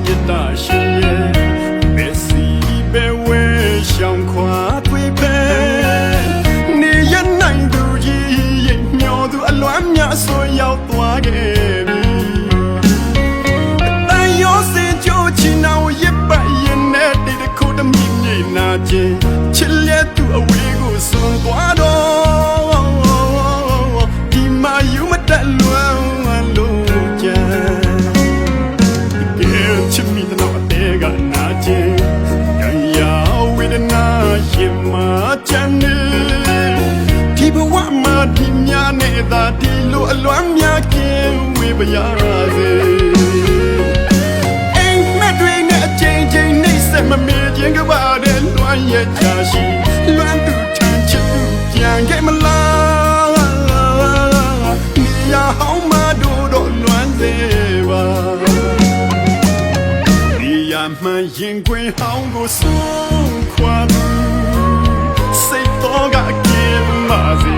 မြတ်တာရှင်ရဲ့မက်ဆီပဲဝဲရှောင်းခွာတွေ့ပဲနေရနိုင်သူကြီးရဲ့မျောသူအလွမ်းများဆိုရောက်သွားခဲ့ပြီတန်ရောစင်ကြိုးချီနောင်ရပါရင်နဲ့တည်းခုတမြင့်မြင့်နာခြင်းချစ်လက်သူအဝေးကိုစွန်သွားတော့ဒီမှာယူမတတ်လွမ်းလို့ကြံကဲချစ်မိတော့တဲ့ကနာခြင်းရရဝေဒနာရင်မှာချမ်းနေဒီဘဝမှာဒီများနဲ့သာဒီလိုအလွမ်းများကင်းဝေးပါရစေအိမ်မက်တွေနဲ့အချိန်ချင်းနှိမ့်ဆက်မမေ့ခြင်းကပါတဲ့လွမ်းရဲ့ချာရှိလွမ်းသူထမ်းချစ်သူပြန်ခဲ့မလားနေရဟောင်းမတို့တော့လွမ်းစေပါနေရမှန်ရင်ခွင်ဟောင်းကိုဆုံးခွာသူစိတ်တော်ကကင်းပါစေ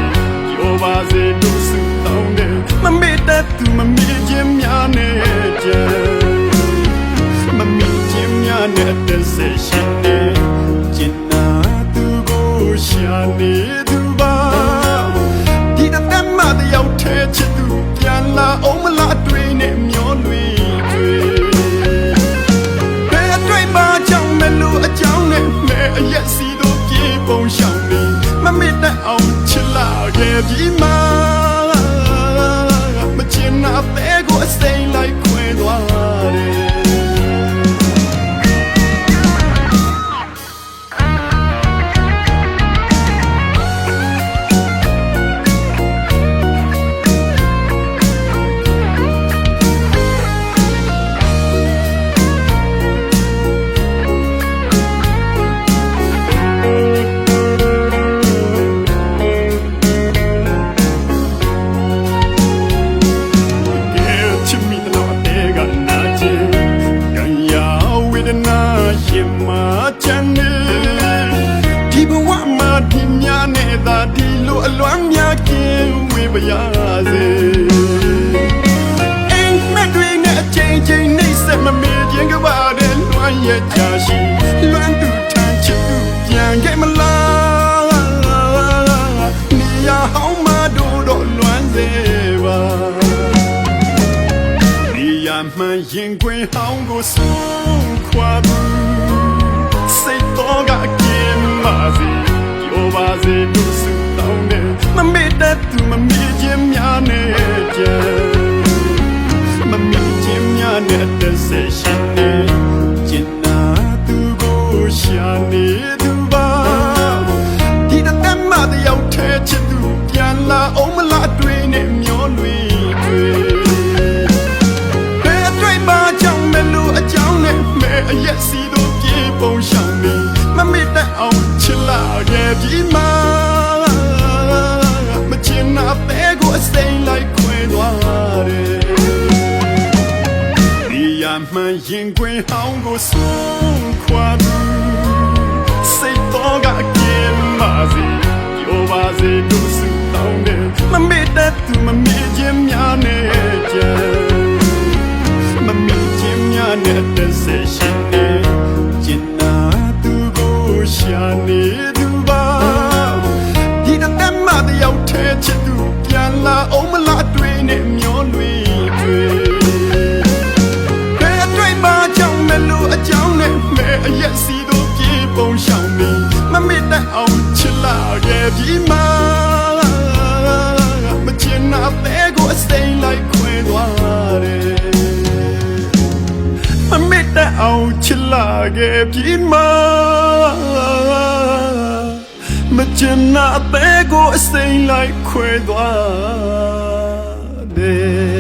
ပြောပါစေတို့စုတောင်းတယ်မမေ့တတ်သူမမေ့ခြင်းများနဲ့ကြံမမေ့ခြင်းများနဲ့သက်စေရှိနေကျင်နာသူကိုရှာနေသူပါဒီတတ်မှတယောက်ထဲချစ်သူပြန်လာအောင်မလားတွေ့နေမျောလွေတွေ့ဘယ်အတွေ့မှကြောင့်မလို့အကြောင်းနဲ့မဲအရက်စီတို့ပြေပုံရှောင်နေမမေ့တတ်အောင်ချစ်လာခဲ့ပြီးမှမချင်နာတဲ့ကိုအစိမ်းလိုက်ခွဲသွားတယ်ရင်မှာချမ်းနေဒီဘဝမှာဒီများနဲ့သာဒီလိုအလွမ်းများကင်းဝေးပါရစေအိမ်မက်တွေနဲ့အချိန်ချင်းနှိမ့်ဆက်မမေ့ခြင်းကပါတဲ့လွမ်းရဲ့ချာရှိလွမ်းသူထမ်းချစ်သူပြန်ခဲ့မလားနေရဟောင်းမတို့တော့လွမ်းစေပါနေရမှန်ရင်ခွင်ဟောင်းကိုဆုံးခွာသူစိတ်တော်ကကင်းပါစေပြောပါစေတို့စုတောင်းတယ်မမေ့တတ်သူမမေ့ခြင်းများနဲ့ကြံမမေ့ခြင်းများနဲ့သက်စေရှိနေကျင်နာသူကိုရှာနေသူပါဒီတတ်မှတယောက်ထဲချစ်သူပြန်လာအောင်မလားတွေ့နေမျောလွေတွေ့ဘယ်အတွေ့မှကြောင့်မလို့အကြောင်းနဲ့မဲအရက်စီတို့ပြေပုံရှောင်နေမမေ့တတ်အောင်ချစ်လာခဲ့ပြီးမှမချင်နာတဲ့ကိုအစိမ်းလိုက်ခွဲသွားတယ်ဒီရမှန်ရင်ခွင်ဟောင်းကိုဆုံးခွာသူစိတ်တော်ကကင်းပါစေပြောပါစေတို့စုတောင်းတယ်မမေ့တတ်သူမမေ့ခြင်းများနဲ့ကြံမမေ့ခြင်းများနဲ့သက်စေရှိနေကျင်နာသူကိုရှာနေသူပါဒီတတ်မှတယောက်ထဲချစ်သူပြန်လာအောင်မလားတွေ့နေမျောလွေတွေ့ဘယ်အတွေ့မှကြောင့်မလို့အကြောင်းနဲ့မဲအရက်စီတို့ပြေပုံရှောင်နေမမေ့တတ်အောင်ချစ်လာခဲ့ပြီးမှမချင်နာတဲ့ကိုအစိမ်းလိုက်ခွဲသွားတယ်မမေ့တတ်အောင်ချစ်လာခဲ့ပြီးမှမချင်နာတဲ့ကိုအစိမ်းလိုက်ခွဲသွားတယ်